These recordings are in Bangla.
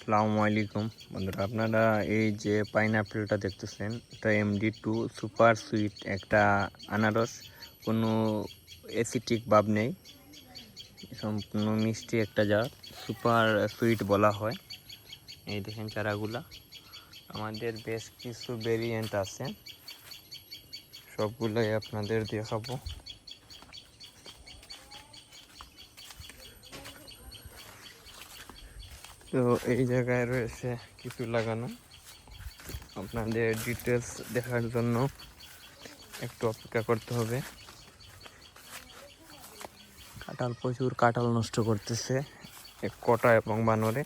আসসালামু আলাইকুম বন্ধুরা, আপনারা এই যে পাইনাপেলটা দেখতেছেন, এটা MD2 সুপার সুইট একটা আনারস। কোনো অ্যাসিটিক ভাব নেই, সম্পূর্ণ মিষ্টি একটা জাত, সুপার সুইট বলা হয়। এই দেখেন চারাগুলা। আমাদের বেশ কিছু ভেরিয়েন্ট আছে, সবগুলোই আপনাদের দেখাবো। তো এই জায়গায় রয়েছে কিছু লাগানো, আপনাদের ডিটেলস দেখার জন্য একটু অপেক্ষা করতে হবে। প্রচুর কাঁঠাল নষ্ট করতেছে এক কটা এবং বানরে।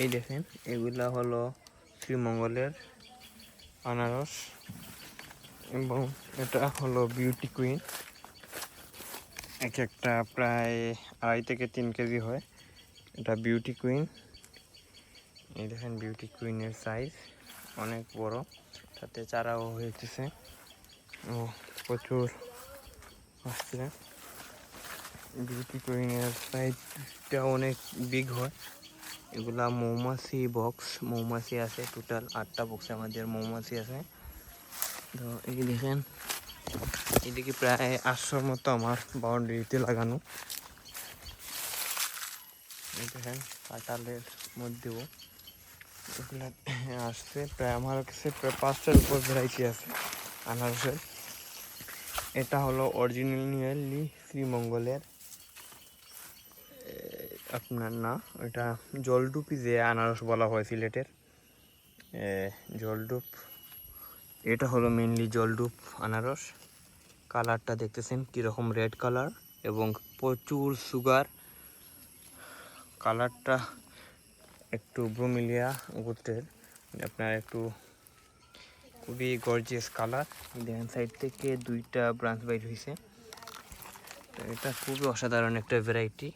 এই দেখেন, এগুলা হলো শ্রীমঙ্গলের আনারস এবং এটা হলো বিউটি কুইন। এক একটা প্রায় 2.5 থেকে 3 কেজি হয়। এটা বিউটি কুইন। এই দেখেন বিউটি কুইনের সাইজ অনেক বড়, তাতে চারাও হয়েছে ও প্রচুর আসছে। বিউটি কুইনের সাইজটা অনেক বিগ হয়। এগুলা মৌমাছি বক্স, মৌমাছি আছে টোটাল 8টা বক্সে আমাদের মৌমাছি আছে। তো এই দেখেন, এদিকে প্রায় 800 মতো আমার বাউন্ডারিতে লাগানো। এই দেখেন কাঁঠালের মধ্যেও এগুলা আসছে, প্রায় আমার কাছে প্রায় 5টার উপর ভ্যারাইটি আছে আনারসের। এটা হলো অরিজিনালি শ্রীমঙ্গলের আপনার না, এটা জলডুপি যে আনারস বলা হয় সিলেটের, জলডুপ। এটা হলো মেনলি জলডুপ আনারস। কালারটা দেখতেছেন কীরকম রেড কালার এবং প্রচুর সুগার। কালারটা একটু ব্রোমিলিয়া গোত্রের, আপনার একটু খুবই গর্জিয়াস কালার। দেখেন সাইড থেকে 2টা ব্রাঞ্চ বাইর হয়েছে। এটা খুবই অসাধারণ একটা ভ্যারাইটি।